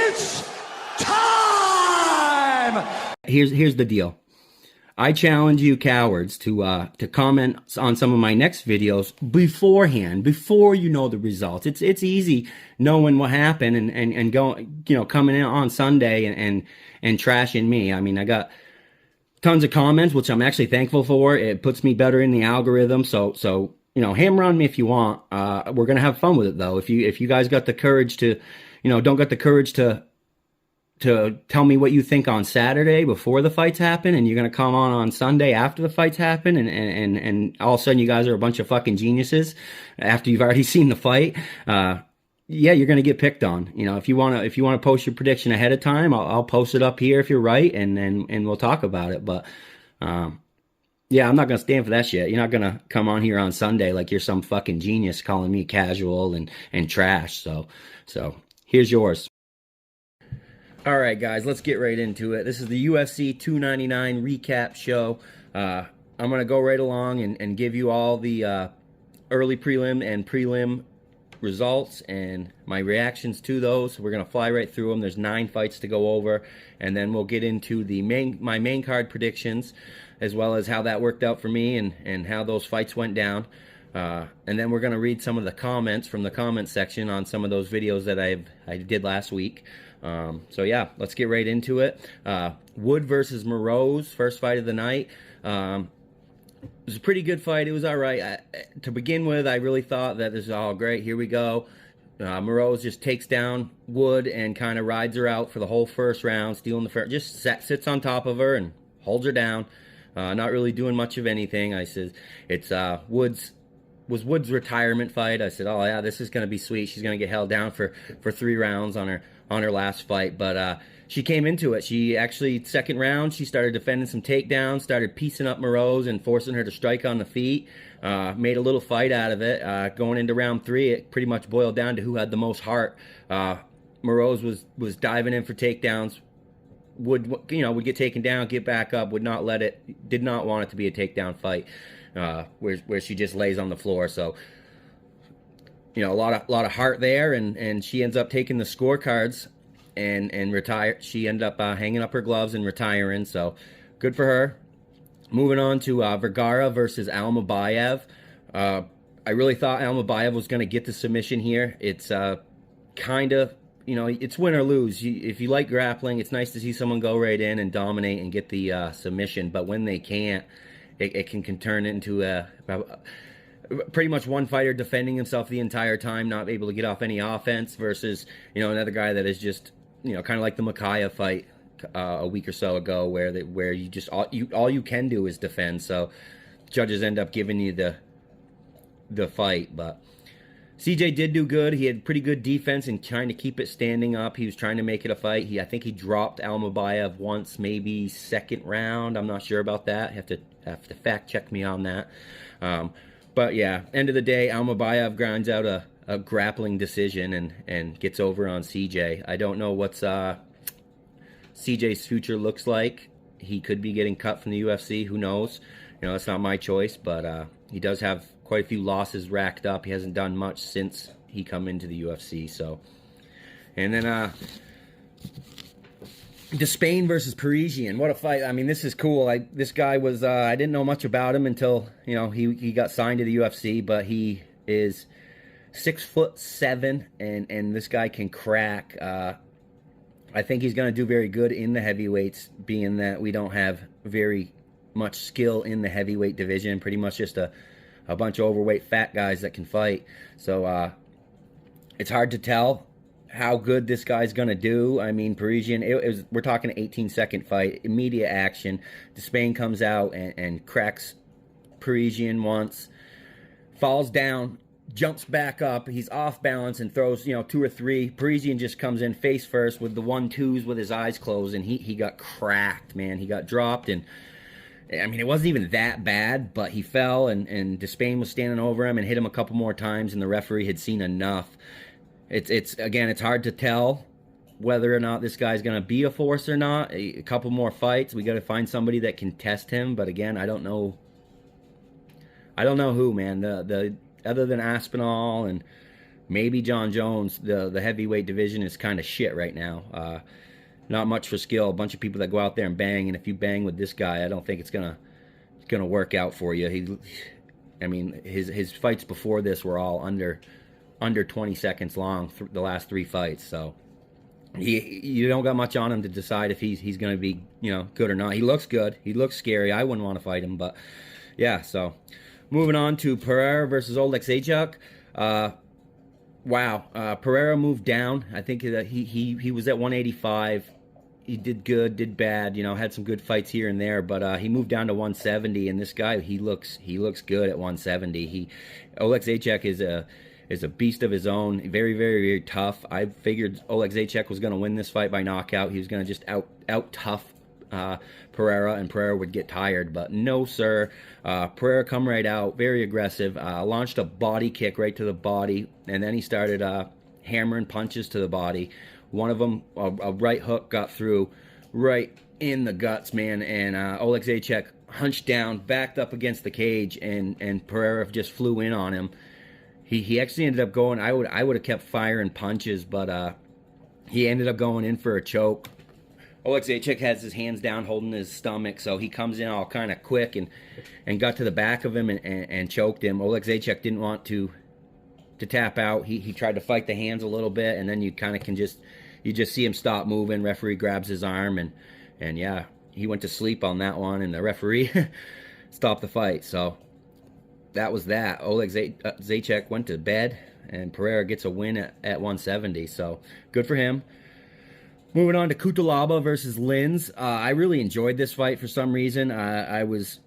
It's time! Here's the deal. I challenge you cowards to comment on some of my next videos beforehand, before you know the results. It's easy knowing what happened and going, coming in on Sunday and trashing me. I mean, I got tons of comments, which I'm actually thankful for. It puts me better in the algorithm. So hammer on me if you want. We're gonna have fun with it though. If you guys got the courage to, don't got the courage to tell me what you think on Saturday before the fights happen, and you're going to come on Sunday after the fights happen, and all of a sudden you guys are a bunch of fucking geniuses after you've already seen the fight, yeah, you're going to get picked on. If you want to post your prediction ahead of time, I'll post it up here if you're right, and we'll talk about it. But yeah, I'm not going to stand for that shit. You're not going to come on here on Sunday like you're some fucking genius calling me casual and trash. So here's yours. All right, guys, let's get right into it. This is the UFC 299 recap show. I'm going to go right along and give you all the early prelim and prelim results and my reactions to those. We're going to fly right through them. There's 9 fights to go over, and then we'll get into my main card predictions, as well as how that worked out for me and how those fights went down. And then we're going to read some of the comments from the comment section on some of those videos that I did last week. So yeah, let's get right into it. Wood versus Moroz, first fight of the night. It was a pretty good fight. It was all right. To begin with, I really thought that this is all great. Here we go. Moroz just takes down Wood and kind of rides her out for the whole first round, stealing the first. Just sits on top of her and holds her down. Not really doing much of anything. I said it's Wood's retirement fight. I said, oh yeah, this is gonna be sweet. She's gonna get held down for 3 rounds on her last fight, but she came into it. She actually, second round, she started defending some takedowns, started piecing up Moroz and forcing her to strike on the feet. Made a little fight out of it. Going into round 3, it pretty much boiled down to who had the most heart. Moroz was diving in for takedowns. Would get taken down, get back up, would not let it, did not want it to be a takedown fight, where she just lays on the floor. So a lot of heart there, and she ends up taking the scorecards and retire. She ended up hanging up her gloves and retiring, so good for her. Moving on to Vergara versus Almabayev. I really thought Almabayev was going to get the submission here. It's kind of, it's win or lose. If you like grappling, it's nice to see someone go right in and dominate and get the submission, but when they can't, it can turn into pretty much one fighter defending himself the entire time, not able to get off any offense, versus another guy that is just kind of like the Makaya fight a week or so ago, where you just all you can do is defend. So judges end up giving you the fight. But CJ did do good. He had pretty good defense and trying to keep it standing up. He was trying to make it a fight. I think he dropped Almabayev once, maybe second round. I'm not sure about that. Have to fact check me on that. But yeah, end of the day, Almabayev grinds out a grappling decision and gets over on CJ. I don't know what's CJ's future looks like. He could be getting cut from the UFC. Who knows? It's not my choice, but he does have quite a few losses racked up. He hasn't done much since he come into the UFC. So, and then Dustin versus Parisian. What a fight. I mean, this is cool. This guy was, I didn't know much about him until, he got signed to the UFC, but he is 6'7", and this guy can crack. I think he's going to do very good in the heavyweights, being that we don't have very much skill in the heavyweight division. Pretty much just a bunch of overweight fat guys that can fight. So it's hard to tell how good this guy's gonna do. I mean, Parisian, we're talking an 18-second fight, immediate action. Dustin comes out and cracks Parisian once, falls down, jumps back up. He's off balance and throws 2 or 3. Parisian just comes in face first with the 1-2s with his eyes closed, and he got cracked, man. He got dropped, and I mean, it wasn't even that bad, but he fell, and Dustin was standing over him and hit him a couple more times, and the referee had seen enough. Again, it's hard to tell whether or not this guy's going to be a force or not. A couple more fights. We got to find somebody that can test him, but again, I don't know who, man. The other than Aspinall and maybe John Jones. The heavyweight division is kind of shit right now. Not much for skill. A bunch of people that go out there and bang, and if you bang with this guy, I don't think it's gonna work out for you. I mean, his fights before this were all under 20 seconds long. The last 3 fights, so you don't got much on him to decide if he's going to be, you know, good or not. He looks good. He looks scary. I wouldn't want to fight him, but yeah. So moving on to Pereira versus Oleg Zajac. Wow, Pereira moved down. I think that he was at 185. He did good, did bad. You know, had some good fights here and there, but he moved down to 170. And this guy, he looks good at 170. Oleg Zajac is a beast of his own. Very, very, very tough. I figured Oleg Zajac was going to win this fight by knockout. He was going to just out tough Pereira, and Pereira would get tired. But no, sir. Pereira come right out, very aggressive. Launched a body kick right to the body, and then he started hammering punches to the body. One of them, a right hook, got through right in the guts, man. And Oleg Zajac hunched down, backed up against the cage, and Pereira just flew in on him. He actually ended up going. I would have kept firing punches, but he ended up going in for a choke. Oleg Zajac has his hands down, holding his stomach, so he comes in all kind of quick and got to the back of him and choked him. Oleg Zajac didn't want to tap out. He tried to fight the hands a little bit, and then you kind of you just see him stop moving. Referee grabs his arm, and yeah, he went to sleep on that one, and the referee stopped the fight. So that was that. Oleg Zajac went to bed, and Pereira gets a win at 170. So good for him. Moving on to Cutelaba versus Lins. I really enjoyed this fight for some reason. I was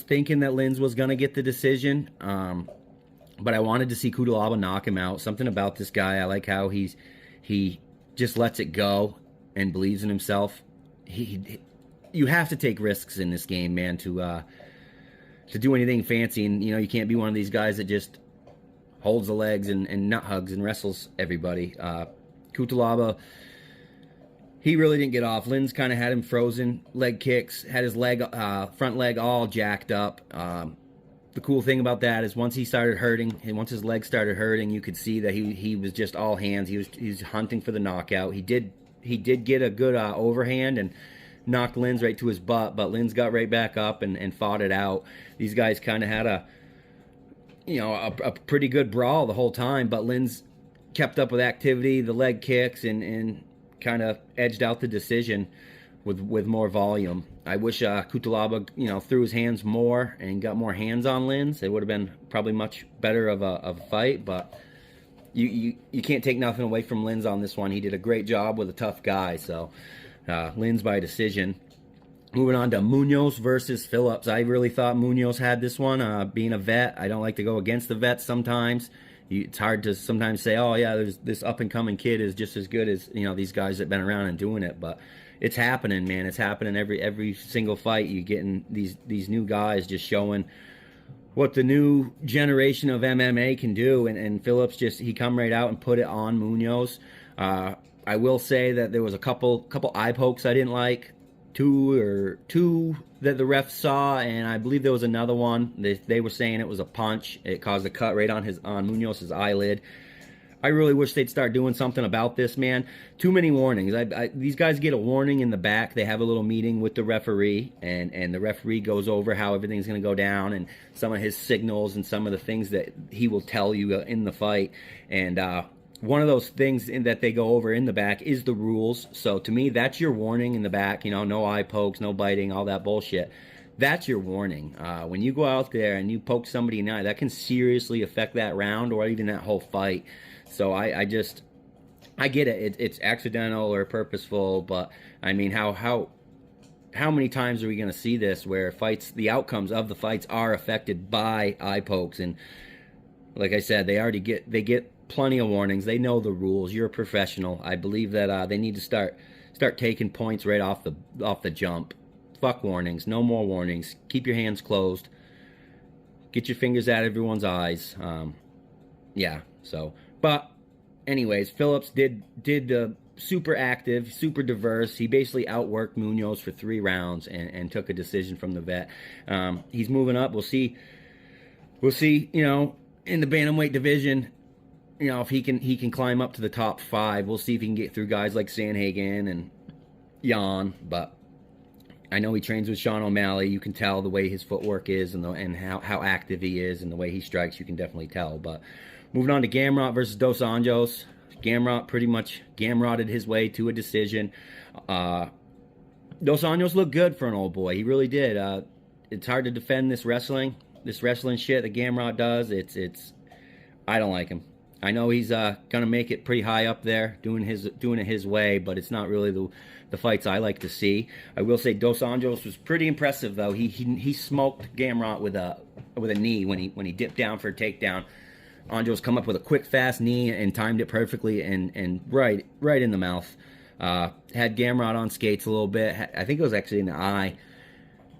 thinking that Lins was gonna get the decision, but I wanted to see Cutelaba knock him out. Something about this guy, I like how he just lets it go and believes in himself. You have to take risks in this game, man, to do anything fancy. And you know, you can't be one of these guys that just holds the legs and nut hugs and wrestles everybody. Cutelaba, he really didn't get off. Lins kind of had him frozen. Leg kicks, had his front leg all jacked up. The cool thing about that is once he started hurting, and once his legs started hurting, you could see that he was just all hands. He was hunting for the knockout. He did get a good overhand and knocked Lins right to his butt, but Lins got right back up and fought it out. These guys kind of had a pretty good brawl the whole time, but Lins kept up with activity, the leg kicks, and kind of edged out the decision with more volume. I wish Cutelaba, threw his hands more and got more hands on Lins. It would have been probably much better of a fight, but you can't take nothing away from Lins on this one. He did a great job with a tough guy, so Lins by decision. Moving on to Munoz versus Phillips. I really thought Munoz had this one. Being a vet, I don't like to go against the vets sometimes. It's hard to sometimes say, oh yeah, there's this up-and-coming kid is just as good as these guys that have been around and doing it, but it's happening, man. It's happening every single fight. You getting these new guys just showing what the new generation of MMA can do, and Phillips he come right out and put it on Munoz. I will say that there was a couple eye pokes I didn't like. Two that the ref saw, and I believe there was another one. They were saying it was a punch. It caused a cut right on Munoz's eyelid. I really wish they'd start doing something about this, man. Too many warnings. These guys get a warning in the back. They have a little meeting with the referee, and the referee goes over how everything's going to go down and some of his signals and some of the things that he will tell you in the fight. And one of those things that they go over in the back is the rules. So to me, that's your warning in the back. No eye pokes, no biting, all that bullshit. That's your warning. When you go out there and you poke somebody in the eye, that can seriously affect that round or even that whole fight. So I get it. It's accidental or purposeful, but I mean, how many times are we going to see this where the outcomes of the fights are affected by eye pokes? And like I said, they get plenty of warnings. They know the rules. You're a professional. I believe that they need to start taking points right off the jump. Fuck warnings. No more warnings. Keep your hands closed. Get your fingers out of everyone's eyes. Yeah. So, but anyways, Phillips did super active, super diverse. He basically outworked Munoz for 3 rounds and took a decision from the vet. He's moving up. We'll see. In the bantamweight division, you know, if he can climb up to the top 5. We'll see if he can get through guys like Sandhagen and Jan. But I know he trains with Sean O'Malley. You can tell the way his footwork is and how active he is and the way he strikes. You can definitely tell. But moving on to Gamrot versus Dos Anjos. Gamrot pretty much gamrotted his way to a decision. Dos Anjos looked good for an old boy. He really did. It's hard to defend this wrestling shit that Gamrot does. I don't like him. I know he's gonna make it pretty high up there, doing it his way, but it's not really the fights I like to see. I will say Dos Anjos was pretty impressive though. He smoked Gamrot with a knee when he dipped down for a takedown. Anjos come up with a quick, fast knee and timed it perfectly and right in the mouth. Had Gamrot on skates a little bit. I think it was actually in the eye.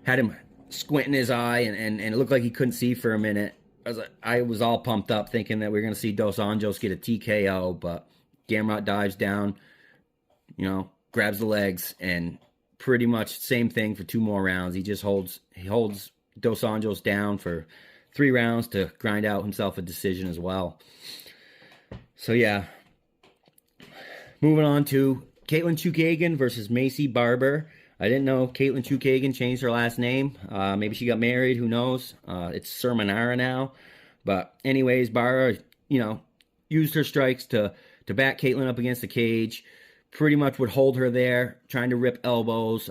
Had him squinting his eye and it looked like he couldn't see for a minute. I was all pumped up thinking that we were going to see Dos Anjos get a TKO, but Gamrot dives down, you know, grabs the legs, and pretty much same thing for 2 more rounds. He holds Dos Anjos down for 3 rounds to grind out himself a decision as well. So yeah, moving on to Caitlin Chukagian versus Macy Barber. I didn't know Caitlin Chukagian changed her last name. Maybe she got married. Who knows? It's Sermonara now. But anyways, Barber, you know, used her strikes to back Caitlin up against the cage. Pretty much would hold her there, trying to rip elbows,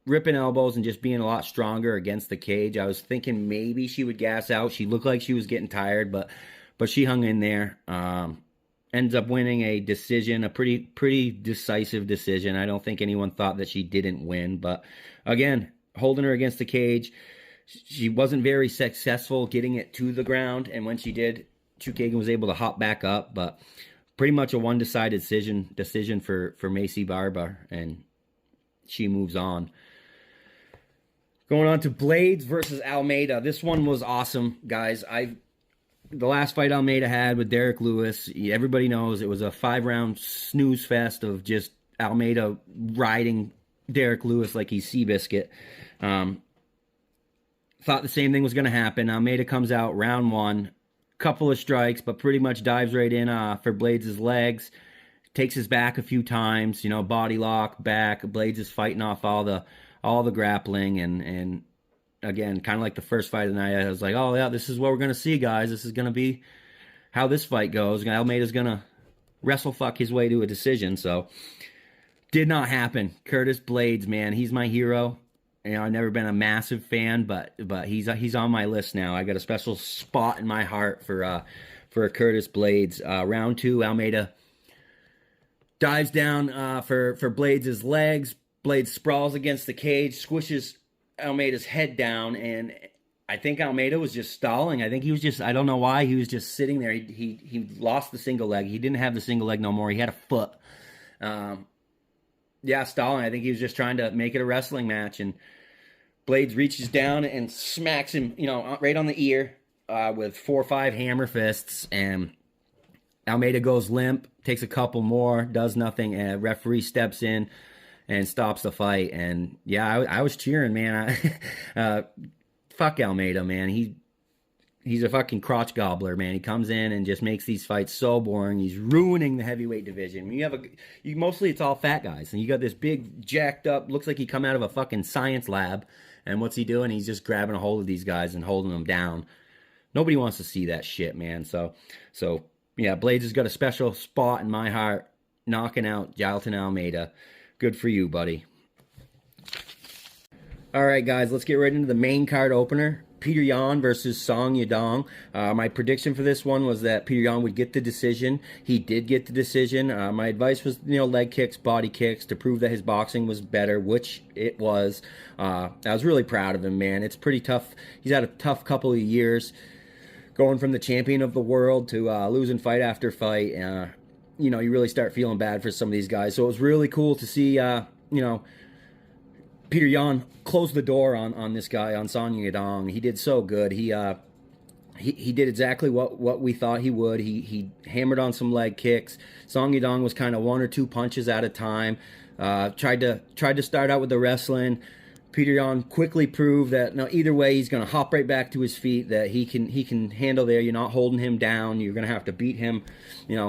ripping elbows and just being a lot stronger against the cage. I was thinking maybe she would gas out. She looked like she was getting tired, but she hung in there. Ends up winning a decision, a pretty decisive decision. I don't think anyone thought that she didn't win, but again, holding her against the cage. She wasn't very successful getting it to the ground, and when she did, Chukagian was able to hop back up, but pretty much a one-decided decision for Macy Barber, and she moves on. Going on to Blades versus Almeida. This one was awesome, guys. The last fight Almeida had with Derek Lewis, everybody knows it was a 5-round snooze fest of just Almeida riding Derek Lewis like he's Seabiscuit. Thought the same thing was going to happen. Almeida comes out round 1, couple of strikes, but pretty much dives right in for Blades' legs, takes his back a few times, you know, body lock, back. Blades is fighting off all the grappling, and again, kind of like the first fight of the night, I was like, oh yeah, this is what we're going to see, guys. This is going to be how this fight goes. Almeida's going to wrestle fuck his way to a decision, so did not happen. Curtis Blades, man, he's my hero. You know, I've never been a massive fan, but he's on my list now. I got a special spot in my heart for Curtis Blades. Round 2, Almeida dives down for Blades' legs. Blades sprawls against the cage, squishes Almeida's head down, and I think Almeida was just stalling. I think he was just, I don't know why, he was just sitting there. He lost the single leg. He didn't have the single leg no more. He had a foot. Yeah, stalling. I think he was just trying to make it a wrestling match, and Blades reaches down and smacks him, you know, right on the ear with 4 or 5 hammer fists, and Almeida goes limp, takes a couple more, does nothing, and referee steps in and stops the fight. And yeah, I was cheering, man. Fuck Almeida, man. He's a fucking crotch gobbler, man. He comes in and just makes these fights so boring. He's ruining the heavyweight division. Mostly it's all fat guys, and you got this big jacked up, looks like he come out of a fucking science lab, and what's he doing? He's just grabbing a hold of these guys and holding them down. Nobody wants to see that shit, man. So yeah, Blades has got a special spot in my heart, knocking out Jailton Almeida. Good for you, buddy. All right, guys, let's get right into the main card opener. Peter Yan versus Song Yadong. My prediction for this one was that Peter Yan would get the decision. He did get the decision. My advice was, you know, leg kicks, body kicks to prove that his boxing was better, which it was. I was really proud of him, man. It's pretty tough. He's had a tough couple of years going from the champion of the world to losing fight after fight. You know, you really start feeling bad for some of these guys. So it was really cool to see, you know, Peter Yan closed the door on this guy, on Song Yadong. He did so good. He did exactly what we thought he would. He hammered on some leg kicks. Song Yadong was kind of 1 or 2 punches at a time. Tried to start out with the wrestling. Peter Yan quickly proved that now either way he's going to hop right back to his feet, that he can handle there. You're not holding him down. You're going to have to beat him,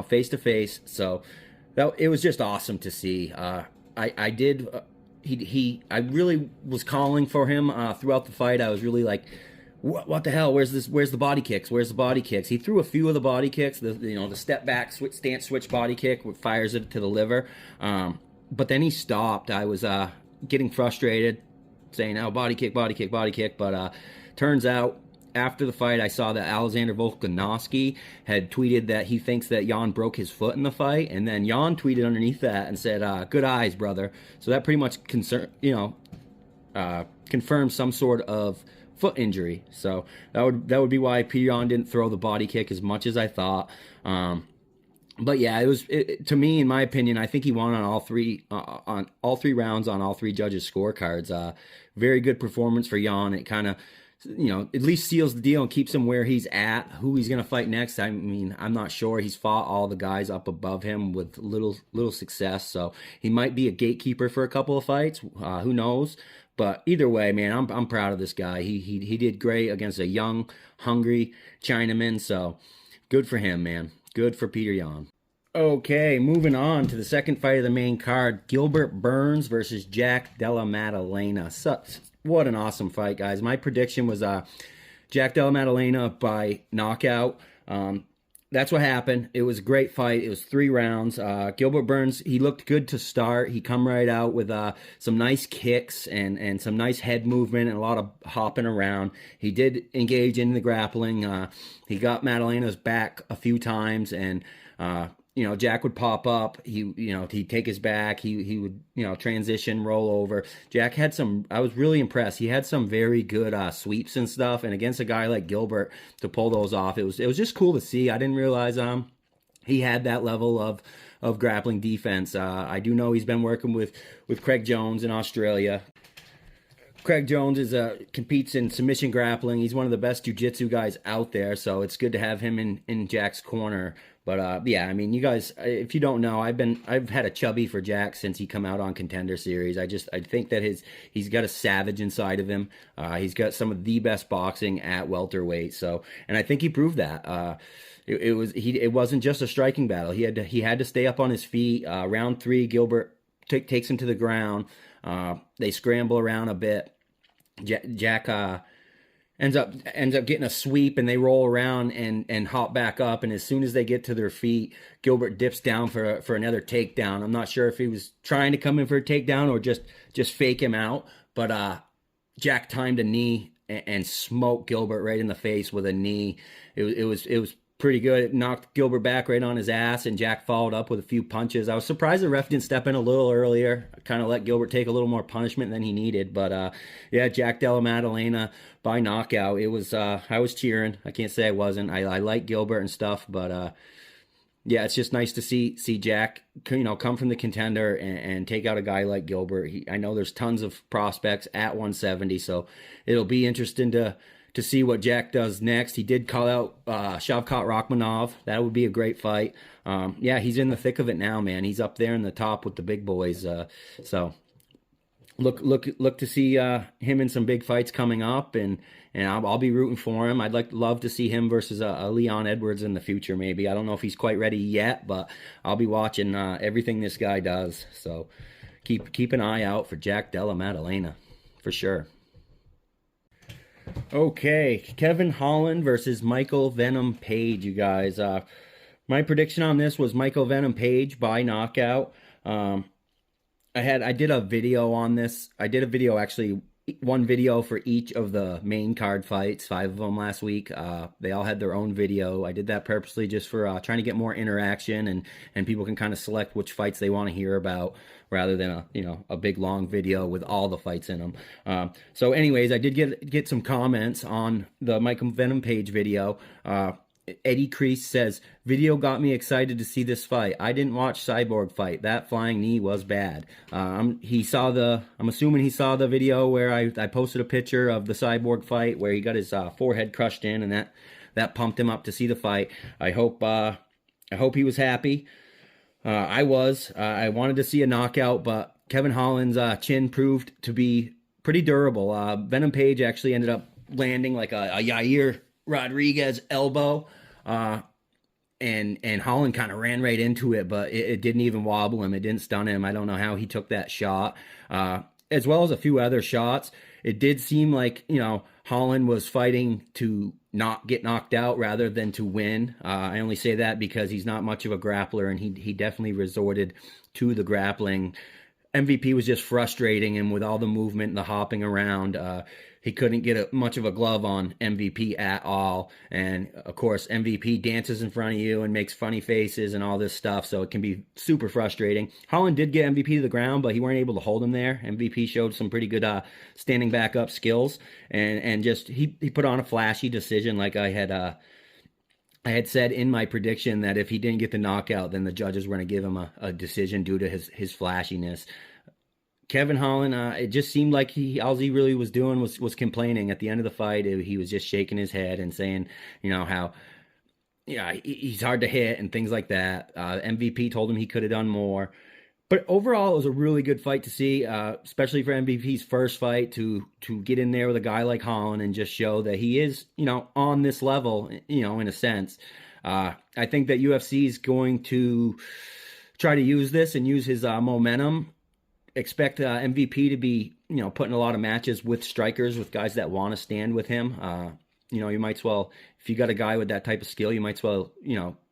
face to face. So it was just awesome to see. I did. I really was calling for him throughout the fight. I was really like, what the hell? Where's the body kicks? Where's the body kicks? He threw a few of the body kicks. The step back stance switch body kick fires it to the liver. But then he stopped. I was getting frustrated, saying, "Oh, body kick, body kick, body kick." But turns out after the fight, I saw that Alexander Volkanovski had tweeted that he thinks that Yan broke his foot in the fight, and then Yan tweeted underneath that and said, "Good eyes, brother." So that pretty much confirms some sort of foot injury. So that would be why Peter Yan didn't throw the body kick as much as I thought. But yeah, to me, in my opinion, I think he won on all three rounds on all three judges' scorecards. Very good performance for Yan. It kind of, at least seals the deal and keeps him where he's at. Who he's going to fight next, I mean, I'm not sure. He's fought all the guys up above him with little success, so he might be a gatekeeper for a couple of fights. Who knows? But either way, man, I'm proud of this guy. He did great against a young, hungry Chinaman. So good for him, man. Good for Peter Yan. Okay, moving on to the second fight of the main card: Gilbert Burns versus Jack Della Maddalena. What an awesome fight, guys. My prediction was Jack Della Maddalena by knockout. That's what happened. It was a great fight. It was 3 rounds. Gilbert Burns, he looked good to start. He come right out with some nice kicks and some nice head movement and a lot of hopping around. He did engage in the grappling. He got Maddalena's back a few times, and Jack would pop up. He'd take his back. He would transition, roll over. Jack had some. I was really impressed. He had some very good sweeps and stuff. And against a guy like Gilbert, to pull those off, it was just cool to see. I didn't realize he had that level of grappling defense. I do know he's been working with Craig Jones in Australia. Craig Jones competes in submission grappling. He's one of the best jiu-jitsu guys out there, so it's good to have him in Jack's corner. But yeah, I mean, you guys, if you don't know, I've had a chubby for Jack since he come out on Contender Series. I think that he's got a savage inside of him. He's got some of the best boxing at welterweight. So, and I think he proved that. It wasn't just a striking battle. He had to stay up on his feet. Round 3, Gilbert takes him to the ground. They scramble around a bit. Jack ends up getting a sweep, and they roll around and hop back up. And as soon as they get to their feet, Gilbert dips down for another takedown. I'm not sure if he was trying to come in for a takedown or just fake him out. But Jack timed a knee and smoked Gilbert right in the face with a knee. It was pretty good. It knocked Gilbert back right on his ass, and Jack followed up with a few punches. I was surprised the ref didn't step in a little earlier, kind of let Gilbert take a little more punishment than he needed. But yeah, Jack Della Maddalena by knockout. It was I was cheering. I can't say I wasn't. I like Gilbert and stuff, but yeah, it's just nice to see Jack come from the Contender and take out a guy like Gilbert. I know there's tons of prospects at 170, so it'll be interesting to see what Jack does next. He did call out Shavkat Rakhmonov. That would be a great fight. Yeah, he's in the thick of it now, man. He's up there in the top with the big boys. So look to see him in some big fights coming up, and I'll be rooting for him. I'd love to see him versus a Leon Edwards in the future. Maybe I don't know if he's quite ready yet, but I'll be watching everything this guy does. So keep an eye out for Jack Della Maddalena for sure. Okay, Kevin Holland versus Michael Venom Page, you guys. My prediction on this was Michael Venom Page by knockout. I did a video on this. I did a video, actually, one video for each of the main card fights, 5 of them last week. They all had their own video. I did that purposely just for trying to get more interaction, and people can kind of select which fights they want to hear about, rather than a big long video with all the fights in them. So anyways, I did get some comments on the Michael Venom Page video. Eddie Crease says, video got me excited to see this fight. I didn't watch Cyborg fight. That flying knee was bad. I'm assuming he saw the video where I posted a picture of the Cyborg fight where he got his forehead crushed in, and that pumped him up to see the fight. I hope he was happy. I wanted to see a knockout, but Kevin Holland's chin proved to be pretty durable. Venom Page actually ended up landing like a Yair Rodriguez elbow. And Holland kind of ran right into it, but it didn't even wobble him. It didn't stun him. I don't know how he took that shot. As well as a few other shots. It did seem like, Holland was fighting to not get knocked out rather than to win. I only say that because he's not much of a grappler, and he definitely resorted to the grappling. MVP was just frustrating, and with all the movement and the hopping around, he couldn't get much of a glove on MVP at all. And of course, MVP dances in front of you and makes funny faces and all this stuff, so it can be super frustrating. Holland did get MVP to the ground, but he weren't able to hold him there. MVP showed some pretty good standing back up skills, and just he put on a flashy decision. Like I had said in my prediction that if he didn't get the knockout, then the judges were going to give him a decision due to his flashiness. Kevin Holland, it just seemed like all he really was doing was complaining at the end of the fight. He was just shaking his head and saying, how he's hard to hit and things like that. MVP told him he could have done more. But overall, it was a really good fight to see, especially for MVP's first fight, to get in there with a guy like Holland and just show that he is, on this level, in a sense. I think that UFC is going to try to use this and use his momentum. Expect MVP to be, putting a lot of matches with strikers, with guys that want to stand with him. You might as well, if you got a guy with that type of skill, you might as well,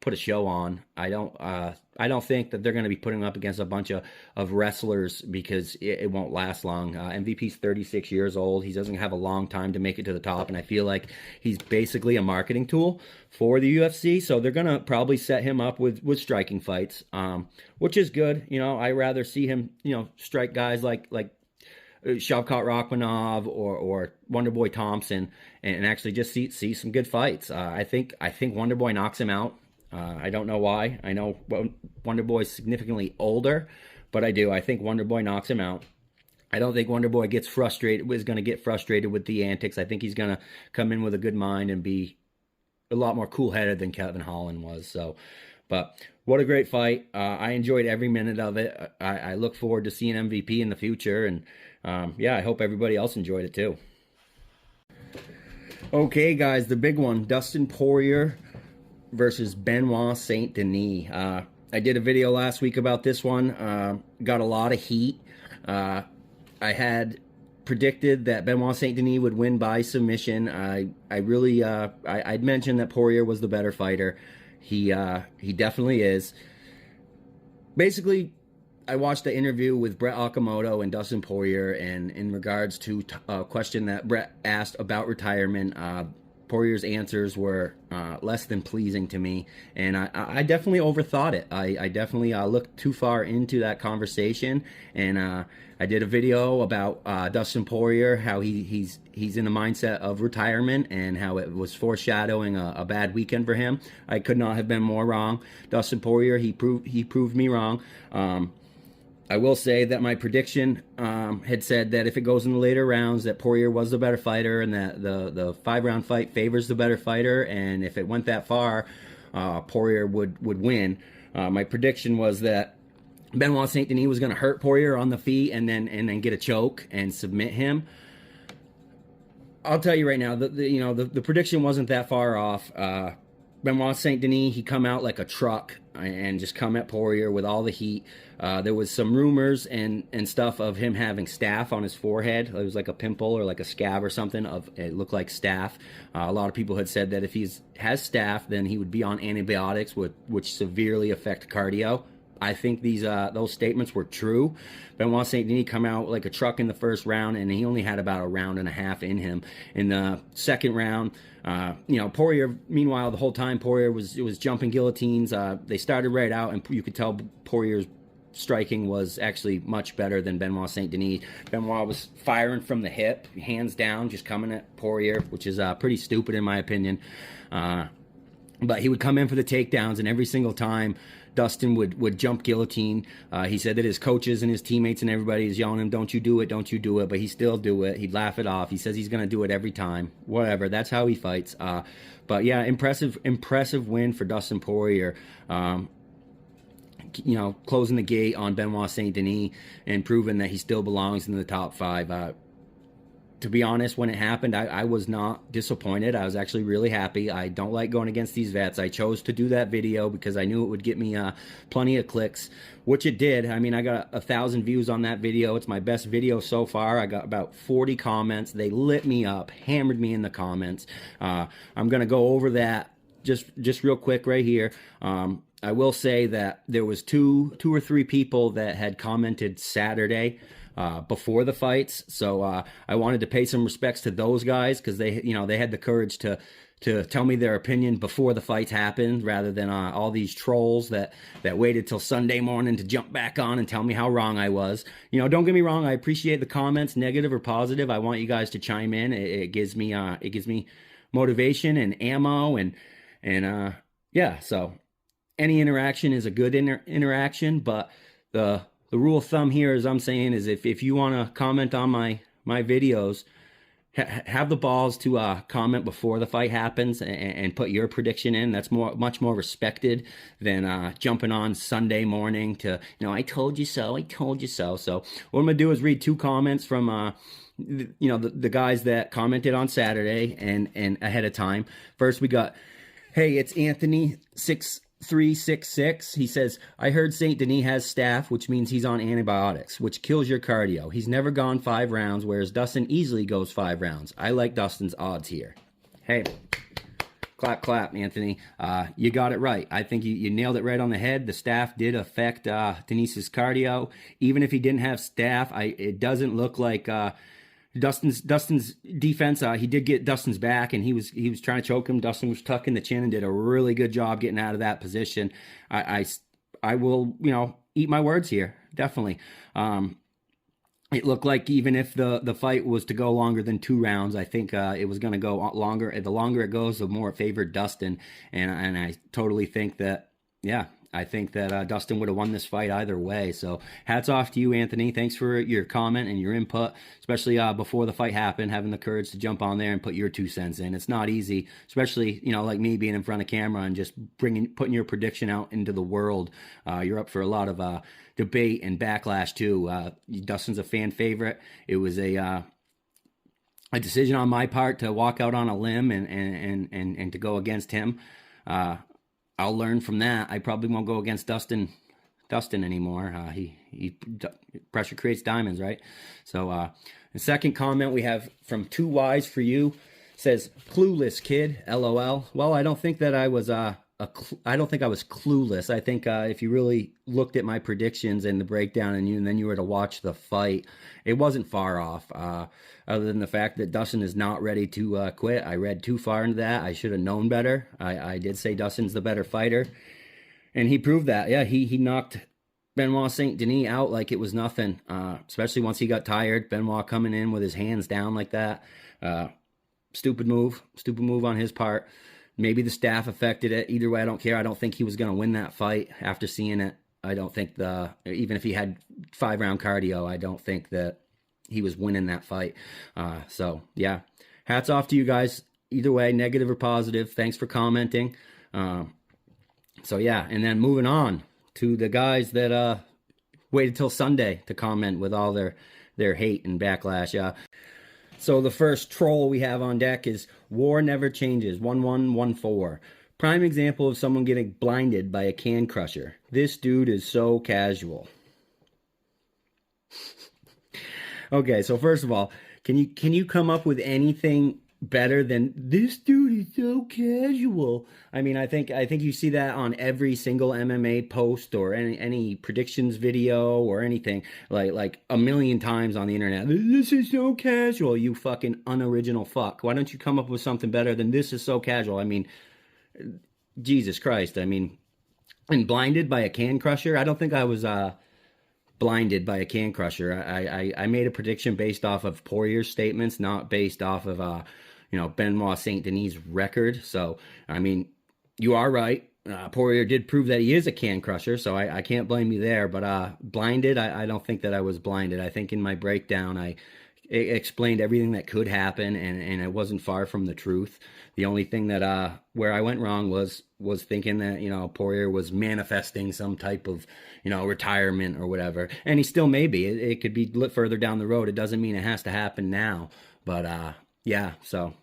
put a show on. I don't think that they're going to be putting him up against a bunch of wrestlers, because it won't last long. MVP's 36 years old. He doesn't have a long time to make it to the top, and I feel like he's basically a marketing tool for the UFC. So they're going to probably set him up with striking fights, which is good. I rather see him, strike guys like Shavkat Rakhmonov or Wonderboy Thompson, and actually just see some good fights. I think Wonderboy knocks him out. I don't know why. I know Wonderboy's significantly older, but I think Wonderboy knocks him out. I don't think Wonderboy is going to get frustrated with the antics. I think he's going to come in with a good mind and be a lot more cool-headed than Kevin Holland was. So, but what a great fight. I enjoyed every minute of it. I look forward to seeing MVP in the future, and I hope everybody else enjoyed it too. Okay, guys, the big one, Dustin Poirier versus Benoit Saint Denis. I did a video last week about this one. Got a lot of heat. I had predicted that Benoit Saint Denis would win by submission. I'd mentioned that Poirier was the better fighter. He definitely is. Basically, I watched the interview with Brett Okamoto and Dustin Poirier, and in regards to a question that Brett asked about retirement, Poirier's answers were less than pleasing to me, and I definitely overthought it. I definitely looked too far into that conversation, and I did a video about Dustin Poirier, how he's in the mindset of retirement, and how it was foreshadowing a bad weekend for him. I could not have been more wrong. Dustin Poirier, he proved me wrong. I will say that my prediction had said that if it goes in the later rounds, that Poirier was the better fighter, and that the 5-round fight favors the better fighter, and if it went that far, Poirier would win. My prediction was that Benoit Saint Denis was going to hurt Poirier on the feet and then get a choke and submit him. I'll tell you right now, the prediction wasn't that far off. Benoit Saint Denis, he come out like a truck and just come at Poirier with all the heat. There was some rumors and stuff of him having staph on his forehead. It was like a pimple or like a scab or something. It looked like staph. A lot of people had said that if he has staph, then he would be on antibiotics, which severely affect cardio. I think those statements were true. Benoit Saint Denis come out like a truck in the first round, and he only had about a round and a half in him. In the second round, Poirier, meanwhile, the whole time Poirier was jumping guillotines. They started right out, and you could tell Poirier's striking was actually much better than Benoit Saint Denis. Benoit was firing from the hip, hands down, just coming at Poirier, which is pretty stupid in my opinion. But he would come in for the takedowns, and every single time Dustin would jump guillotine. He said that his coaches and his teammates and everybody is yelling him, don't you do it, don't you do it, but he still do it. He'd laugh it off. He says he's going to do it every time. Whatever, that's how he fights. But yeah, impressive win for Dustin Poirier. Closing the gate on Benoit Saint Denis and proving that he still belongs in the top 5. to be honest, when it happened, I was not disappointed. I was actually really happy. I don't like going against these vets. I chose to do that video because I knew it would get me plenty of clicks, which it did. I mean, I got 1,000 views on that video. It's my best video so far. I got about 40 comments. They lit me up, hammered me in the comments. I'm going to go over that just real quick right here. I will say that there was two or three people that had commented Saturday before the fights, so I wanted to pay some respects to those guys because they had the courage to tell me their opinion before the fights happened, rather than all these trolls that waited till Sunday morning to jump back on and tell me how wrong I was. Don't get me wrong, I appreciate the comments, negative or positive. I want you guys to chime in. It gives me motivation and ammo, and yeah. So any interaction is a good interaction, but the rule of thumb here, as I'm saying, is if you want to comment on my videos, have the balls to comment before the fight happens and put your prediction in. That's much more respected than jumping on Sunday morning to, I told you so, I told you so. So what I'm gonna do is read two comments from the guys that commented on Saturday and ahead of time. First, we got, hey, it's Anthony 6366. He says, I heard St. Denis has staph, which means he's on antibiotics, which kills your cardio. He's never gone 5 rounds, whereas Dustin easily goes 5 rounds. I like Dustin's odds here. Hey, clap, clap, Anthony. You got it right. I think you nailed it right on the head. The staph did affect Denis's cardio. Even if he didn't have staph, it doesn't look like Dustin's defense. He did get Dustin's back, and he was trying to choke him. Dustin was tucking the chin and did a really good job getting out of that position. I will eat my words here, definitely. It looked like even if the fight was to go longer than 2 rounds, I think it was going to go longer. The longer it goes, the more it favored Dustin, and I totally think that, yeah, I think that Dustin would have won this fight either way. So hats off to you, Anthony. Thanks for your comment and your input, especially before the fight happened, having the courage to jump on there and put your 2 cents in. It's not easy, especially, like me being in front of camera and just putting your prediction out into the world. You're up for a lot of debate and backlash too. Dustin's a fan favorite. It was a decision on my part to walk out on a limb and to go against him. I'll learn from that. I probably won't go against Dustin anymore. Pressure creates diamonds, right? So the second comment we have from 2 Ys for you says, clueless kid, LOL. Well, I don't think that I was I don't think I was clueless. I think if you really looked at my predictions and the breakdown and then you were to watch the fight, it wasn't far off. Other than the fact that Dustin is not ready to quit. I read too far into that. I should have known better. I did say Dustin's the better fighter, and he proved that. Yeah, he knocked Benoit St. Denis out like it was nothing, especially once he got tired. Benoit coming in with his hands down like that. Stupid move on his part. Maybe the staph affected it. Either way, I don't care. I don't think he was going to win that fight after seeing it. I don't think even if he had 5-round cardio, I don't think that he was winning that fight. So yeah, hats off to you guys. Either way, negative or positive. Thanks for commenting. So yeah, and then moving on to the guys that waited till Sunday to comment with all their hate and backlash. So the first troll we have on deck is War Never Changes, 1114. Prime example of someone getting blinded by a can crusher. This dude is so casual. Okay, so first of all, can you come up with anything better than this dude is so casual? I mean, I think you see that on every single MMA post or any predictions video or anything like a million times on the internet. This is so casual, you fucking unoriginal fuck. Why don't you come up with something better than this is so casual? I mean, Jesus Christ. I mean, and blinded by a can crusher? I don't think I was blinded by a can crusher. I made a prediction based off of Poirier's statements, not based off of Benoit St. Denis' record. So I mean, you are right. Poirier did prove that he is a can crusher, so I can't blame you there. But blinded, I don't think that I was blinded. I think in my breakdown, I explained everything that could happen, and it wasn't far from the truth. The only thing that where I went wrong was thinking that Poirier was manifesting some type of retirement or whatever, and he still may be. It could be further down the road. It doesn't mean it has to happen now. But yeah, so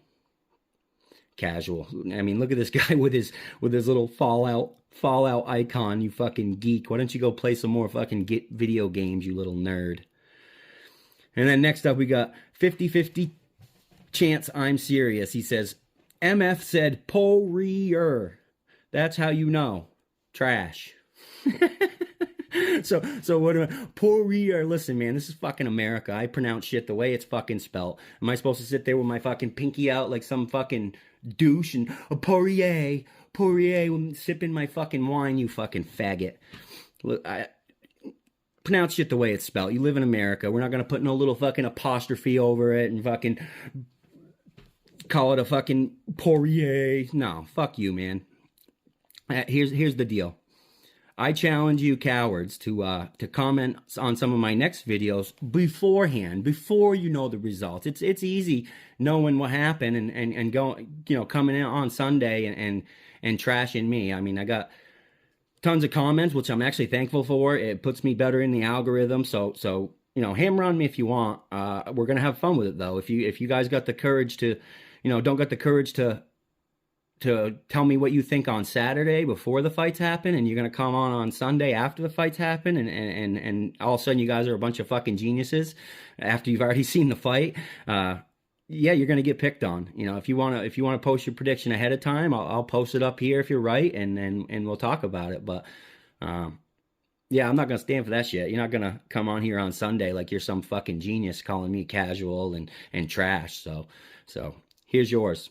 casual. I mean, look at this guy with his little Fallout icon, you fucking geek. Why don't you go play some more fucking video games, you little nerd? And then next up we got 50-50 chance I'm serious. He says, MF said poirier. That's how you know. Trash. So what am I? Poirier. Listen, man, this is fucking America. I pronounce shit the way it's fucking spelt. Am I supposed to sit there with my fucking pinky out like some fucking douche and a poirier, sipping my fucking wine, you fucking faggot? Look, I pronounce shit the way it's spelt. You live in America. We're not gonna put no little fucking apostrophe over it and fucking call it a fucking poirier. No, fuck you, man. Here's the deal. I challenge you cowards to comment on some of my next videos beforehand, before you know the results. It's easy knowing what happened and going, coming in on Sunday and trashing me. I mean, I got tons of comments, which I'm actually thankful for. It puts me better in the algorithm. So hammer on me if you want. We're gonna have fun with it though. If you guys got the courage to, don't got the courage to tell me what you think on Saturday before the fights happen, and you're going to come on Sunday after the fights happen, and all of a sudden you guys are a bunch of fucking geniuses after you've already seen the fight, yeah, you're going to get picked on. If you want to post your prediction ahead of time, I'll post it up here if you're right, and we'll talk about it. But yeah, I'm not going to stand for that shit. You're not going to come on here on Sunday like you're some fucking genius calling me casual and trash. So here's yours.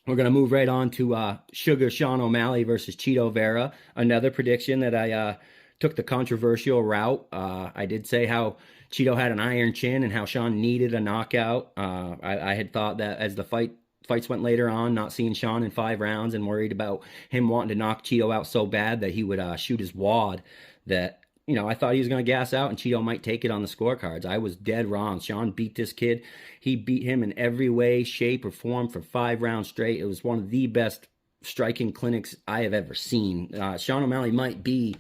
We're going to move right on to Suga Sean O'Malley versus Chito Vera. Another prediction that I took the controversial route. I did say how Chito had an iron chin and how Sean needed a knockout. I had thought that as the fights went later on, not seeing Sean in 5 rounds and worried about him wanting to knock Chito out so bad that he would shoot his wad, that I thought he was going to gas out and Chito might take it on the scorecards. I was dead wrong. Sean beat this kid. He beat him in every way, shape, or form for 5 rounds straight. It was one of the best striking clinics I have ever seen. Sean O'Malley might be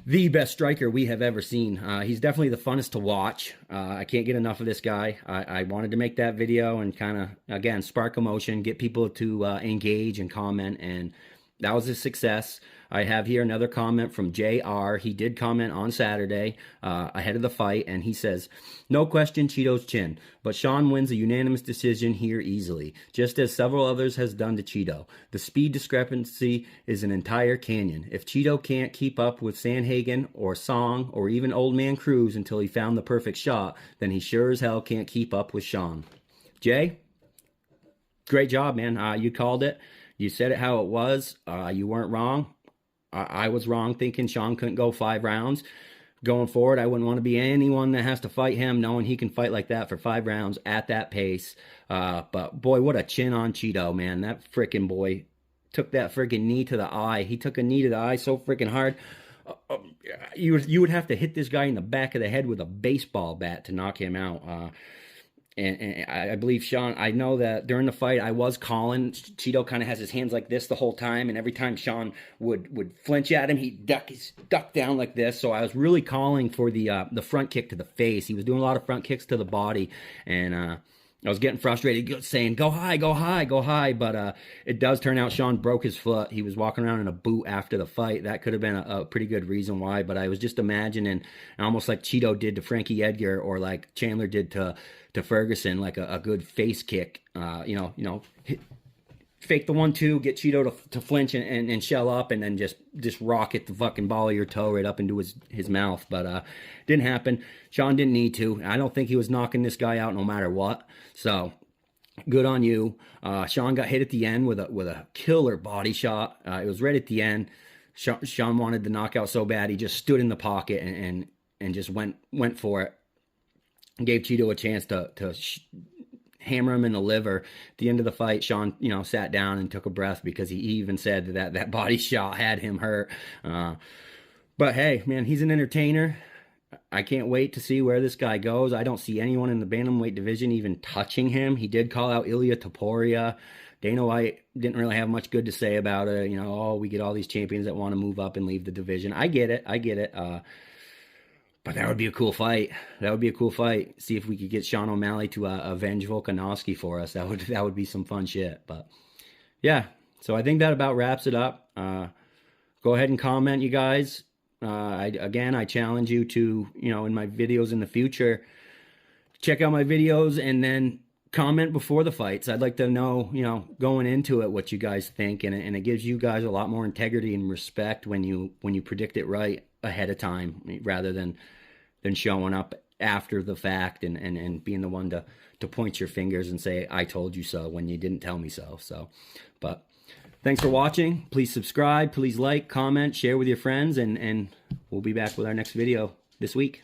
the best striker we have ever seen. He's definitely the funnest to watch. I can't get enough of this guy. I wanted to make that video and kind of, again, spark emotion, get people to engage and comment, and that was a success. I have here another comment from JR. He did comment on Saturday ahead of the fight, and he says, no question Chito's chin, but Sean wins a unanimous decision here easily, just as several others has done to Chito. The speed discrepancy is an entire canyon. If Chito can't keep up with Sandhagen or Song or even Old Man Cruz until he found the perfect shot, then he sure as hell can't keep up with Sean. Jay, great job, man. You called it. You said it how it was. You weren't wrong. I was wrong thinking Sean couldn't go 5 rounds. Going forward, I wouldn't want to be anyone that has to fight him, knowing he can fight like that for 5 rounds at that pace. But boy, what a chin on Chito, man. That freaking boy took that freaking knee to the eye. He took a knee to the eye so freaking hard. You would have to hit this guy in the back of the head with a baseball bat to knock him out. And I believe Sean, I know that during the fight, I was calling. Chito kind of has his hands like this the whole time, and every time Sean would flinch at him, he'd duck down like this. So I was really calling for the front kick to the face. He was doing a lot of front kicks to the body, and I was getting frustrated, saying, go high, go high, go high. But it does turn out Sean broke his foot. He was walking around in a boot after the fight. That could have been a pretty good reason why. But I was just imagining, almost like Chito did to Frankie Edgar, or like Chandler did to Ferguson, like a good face kick. Fake the 1-2, get Chito to flinch and shell up, and then just rocket the fucking ball of your toe right up into his mouth. But didn't happen. Sean didn't need to. I don't think he was knocking this guy out no matter what. So good on you. Sean got hit at the end with a killer body shot. It was right at the end. Sean wanted the knockout so bad, he just stood in the pocket and just went for it. Gave Chito a chance to hammer him in the liver. At the end of the fight, Sean, sat down and took a breath, because he even said that body shot had him hurt. But hey, man, he's an entertainer. I can't wait to see where this guy goes. I don't see anyone in the bantamweight division even touching him. He did call out Ilia Topuria. Dana White didn't really have much good to say about it. We get all these champions that want to move up and leave the division. I get it. But that would be a cool fight. That would be a cool fight. See if we could get Sean O'Malley to avenge Volkanovski for us. That would be some fun shit. But yeah, so I think that about wraps it up. Go ahead and comment, you guys. I challenge you to, in my videos in the future, check out my videos and then comment before the fights. I'd like to know, going into it, what you guys think, and it gives you guys a lot more integrity and respect when you predict it right ahead of time, rather than showing up after the fact and being the one to point your fingers and say, I told you so, when you didn't tell me so. But thanks for watching. Please subscribe, please like, comment, share with your friends, and we'll be back with our next video this week.